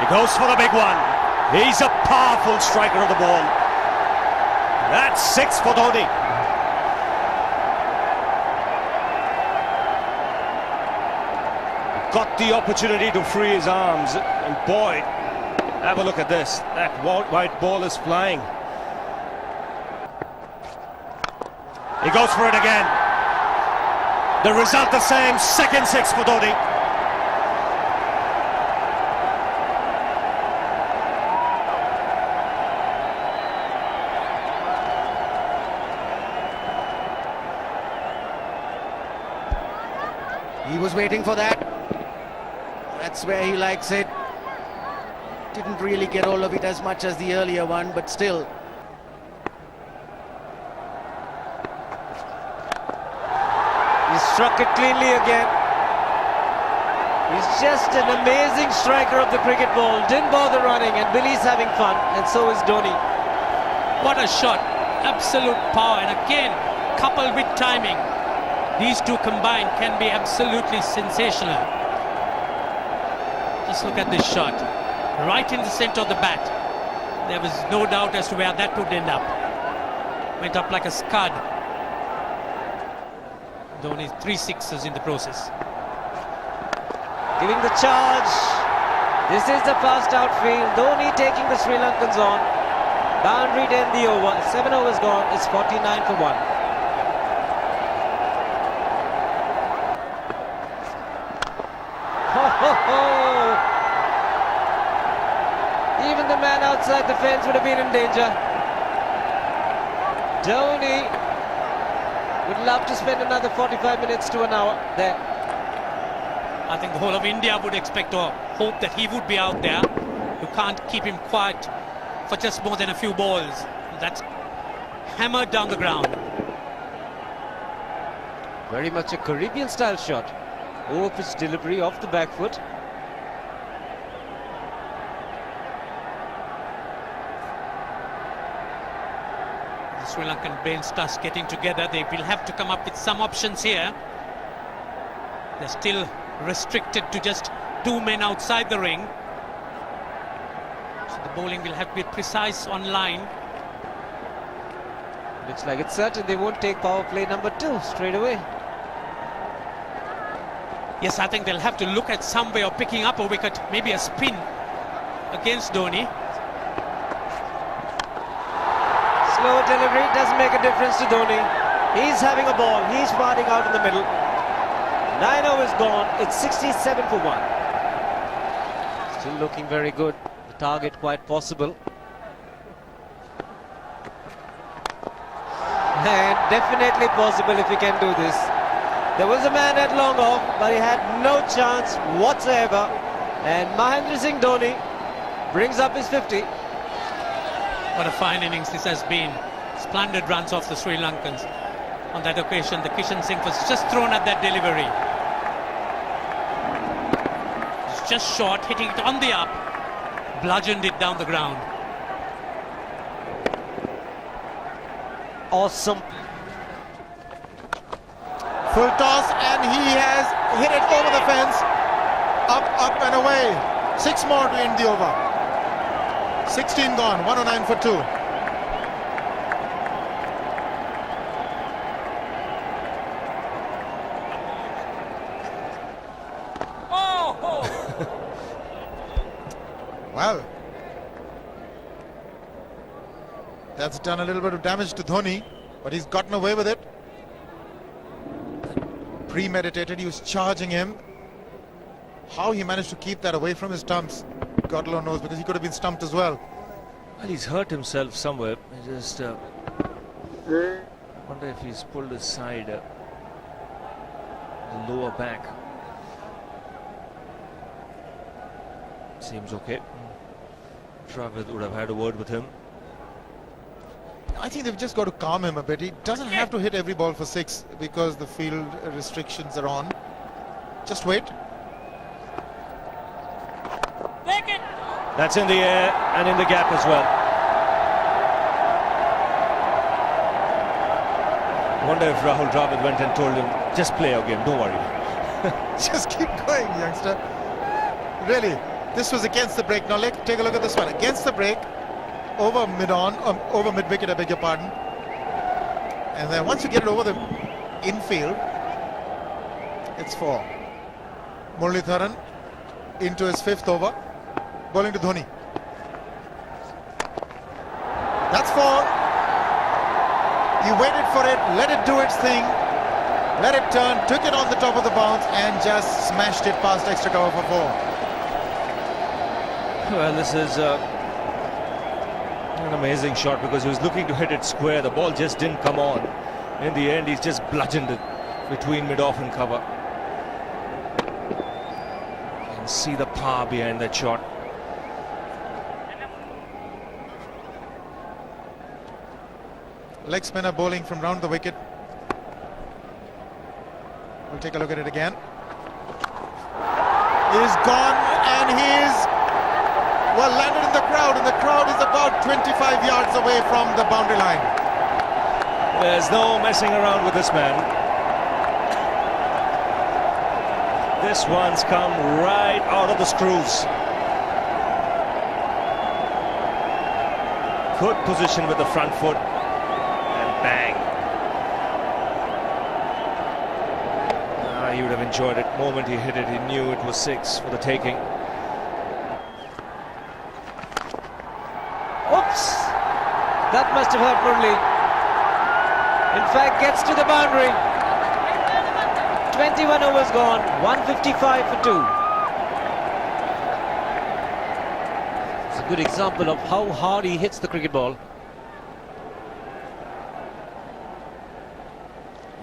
He goes for the big one. He's a powerful striker of the ball. That's 6 for Dhoni. Got the opportunity to free his arms, and boy, have a look at this. That white ball is flying. He goes for it again. The result the same, second 6 for Dhoni. He was waiting for that. That's where he likes it. Didn't really get all of it as much as the earlier one, but still. He struck it cleanly again. He's just an amazing striker of the cricket ball. Didn't bother running, and Billy's having fun, and so is Dhoni. What a shot. Absolute power, and again, coupled with timing. These two combined can be absolutely sensational. Just look at this shot. Right in the center of the bat. There was no doubt as to where that would end up. Went up like a scud. Dhoni 3 sixes in the process. Giving the charge. This is the fast outfield. Dhoni taking the Sri Lankans on. Boundary to end the over. 7 overs gone. It's 49 for 1. Even the man outside the fence would have been in danger. Dhoni would love to spend another 45 minutes to an hour there. I think the whole of India would expect or hope that he would be out there. You can't keep him quiet for just more than a few balls. That's hammered down the ground. Very much a Caribbean style shot. Over-pitch delivery off the back foot. The Sri Lankan brain starts getting together. They will have to come up with some options here. They're still restricted to just 2 men outside the ring. So the bowling will have to be precise on line. Looks like it's certain they won't take power play number 2 straight away. Yes, I think they'll have to look at some way of picking up a wicket, maybe a spin against Dhoni. Slow delivery doesn't make a difference to Dhoni. He's having a ball, he's fighting out in the middle. 9 overs gone, it's 67 for 1. Still looking very good, the target quite possible. And definitely possible if he can do this. There was a man at long off, but he had no chance whatsoever. And Mahendra Singh Dhoni brings up his 50. What a fine innings this has been. Splendid runs off the Sri Lankans. On that occasion, the Kishan Singh was just thrown at that delivery. It's just short, hitting it on the up, bludgeoned it down the ground. Awesome. Full toss, and he has hit it over the fence. Up and away. 6 more to end the over. 16 gone, 109 for 2. Well, that's done a little bit of damage to Dhoni, but he's gotten away with it. Premeditated, he was charging him. How he managed to keep that away from his stumps, God alone knows, because he could have been stumped as well. Well, he's hurt himself somewhere. I just wonder if he's pulled aside the lower back. Seems okay. Travis would have had a word with him. I think they've just got to calm him a bit. He doesn't have to hit every ball for 6 because the field restrictions are on. Just wait. That's in the air and in the gap as well. I wonder if Rahul Dravid went and told him, just play our game, don't worry. Just keep going, youngster. Really, This was against the break. Now take a look at this one. Against the break, over mid-wicket, I beg your pardon. And then once you get it over the infield, it's 4. Muralitharan into his 5th over, bowling to Dhoni. That's 4. He waited for it, let it do its thing, let it turn, took it on the top of the bounce and just smashed it past extra cover for 4. Well, this is an amazing shot because he was looking to hit it square. The ball just didn't come on. In the end, he's just bludgeoned it between mid-off and cover. You can see the power behind that shot. Leg spinner bowling from round the wicket. We'll take a look at it again. He's gone and he's landed in the crowd, and the crowd is about 25 yards away from the boundary line. There's no messing around with this man. This one's come right out of the screws. Good position with the front foot. Bang. He would have enjoyed it. The moment he hit it, he knew it was 6 for the taking. Oops! That must have hurt Murli. In fact, gets to the boundary. 21 overs gone, 155 for 2. It's a good example of how hard he hits the cricket ball.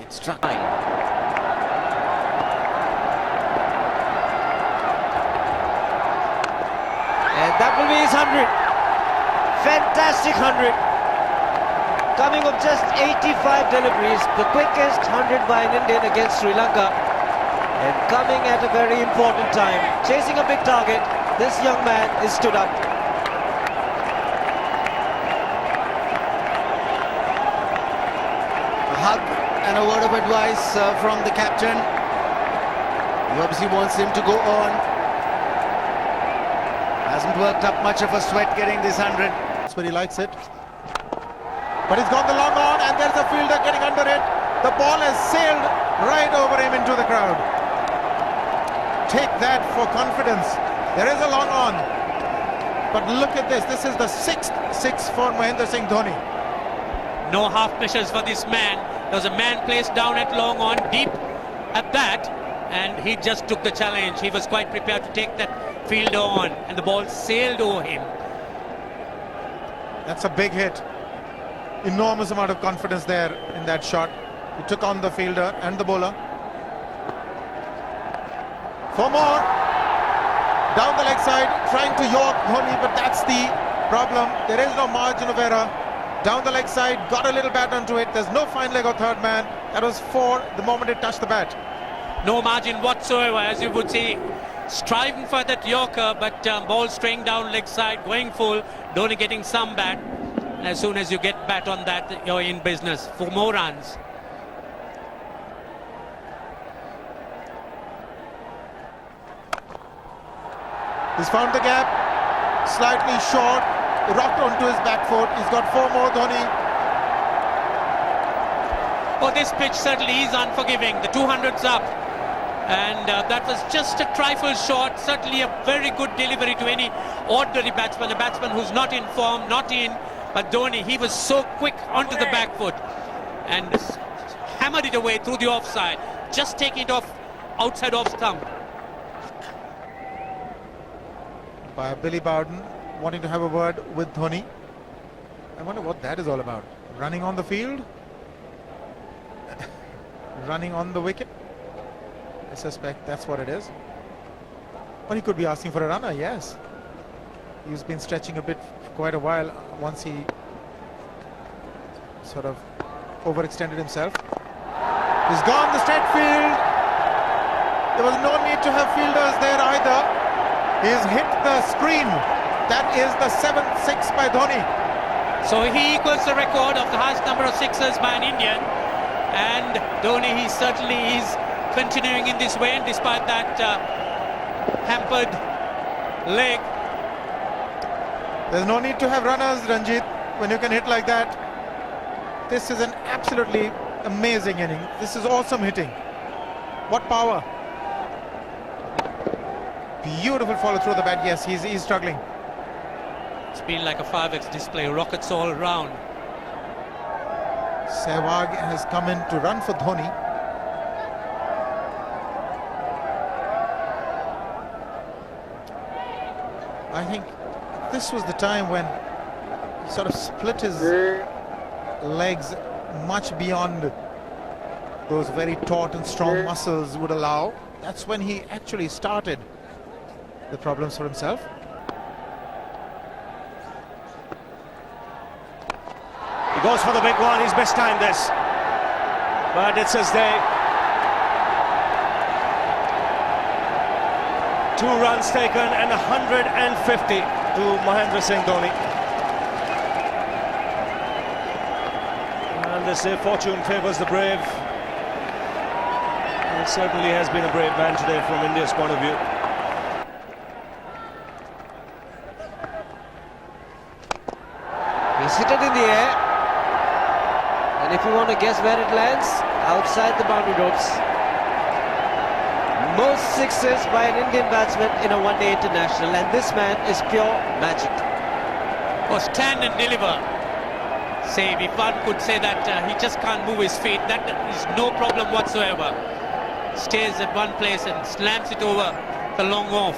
It's trying. And that will be his 100. Fantastic 100. Coming of just 85 deliveries, the quickest 100 by an Indian against Sri Lanka. And coming at a very important time. Chasing a big target, this young man is stood up. A hug and a word of advice from the captain. He obviously wants him to go on. Hasn't worked up much of a sweat getting this 100. That's where he likes it. But he's gone the long on and there's a fielder getting under it. The ball has sailed right over him into the crowd. Take that for confidence. There is a long on. But look at this. This is the 6th 6 for Mahendra Singh Dhoni. No half measures for this man. There was a man placed down at long on, deep at that, and he just took the challenge. He was quite prepared to take that fielder on, and the ball sailed over him. That's a big hit. Enormous amount of confidence there in that shot. He took on the fielder and the bowler. 4 more. Down the leg side, trying to york Dhoni, but that's the problem. There is no margin of error. Down the leg side, got a little bat onto it. There's no fine leg or third man. That was 4 the moment it touched the bat. No margin whatsoever, as you would see. Striving for that yorker, but ball straying down leg side, going full. Dhoni getting some bat. As soon as you get bat on that, you're in business for more runs. He's found the gap, slightly short, rocked onto his back foot. He's got 4 more, Dhoni. Oh, this pitch certainly is unforgiving. The 200's up. And that was just a trifle short. Certainly a very good delivery to any ordinary batsman. A batsman who's not in form, not in. But Dhoni, he was so quick onto the back foot and hammered it away through the offside. Just taking it off outside off stump. By Billy Bowden wanting to have a word with Dhoni. I wonder what that is all about. Running on the field? Running on the wicket? I suspect that's what it is. But he could be asking for a runner, yes. He's been stretching a bit for quite a while once he sort of overextended himself. He's gone the straight field. There was no need to have fielders there either. He's hit the screen. That is the 7th 6 by Dhoni. So he equals the record of the highest number of sixes by an Indian. And Dhoni, he certainly is continuing in this way, and despite that hampered leg. There's no need to have runners, Ranjit, when you can hit like that. This is an absolutely amazing inning. This is awesome hitting. What power. Beautiful follow through the bat. Yes, he's struggling. It's been like a 5x display, rockets all around. Sehwag has come in to run for Dhoni. I think this was the time when he sort of split his legs much beyond those very taut and strong muscles would allow. That's when he actually started the problems for himself. He goes for the big one. He's mistimed this, but it's his day. 2 runs taken and 150 to Mahendra Singh Dhoni. And they say fortune favours the brave. He certainly has been a brave man today from India's point of view. He's hit it in the air. And if you want to guess where it lands, outside the boundary ropes. Most sixes by an Indian batsman in a one-day international, and this man is pure magic. Or stand and deliver. Say, if one could say that he just can't move his feet, that is no problem whatsoever. Stays at one place and slams it over the long off.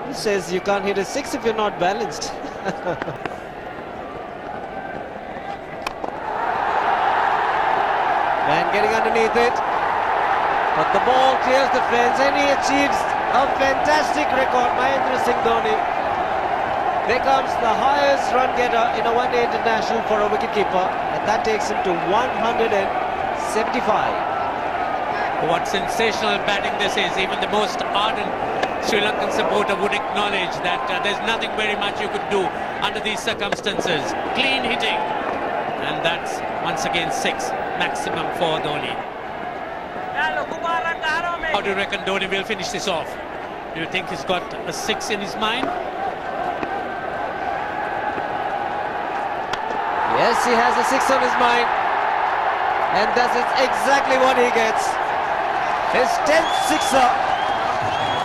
He says you can't hit a 6 if you're not balanced. Man getting underneath it. But the ball clears the fence and he achieves a fantastic record. Mahendra Singh Dhoni becomes the highest run getter in a one-day international for a wicketkeeper, and that takes him to 175. What sensational batting this is. Even the most ardent Sri Lankan supporter would acknowledge that there's nothing very much you could do under these circumstances. Clean hitting, and that's once again 6 maximum for Dhoni. How do you reckon Dhoni will finish this off? Do you think he's got a 6 in his mind? Yes, he has a 6 on his mind, and that's exactly what he gets. His 10th sixer.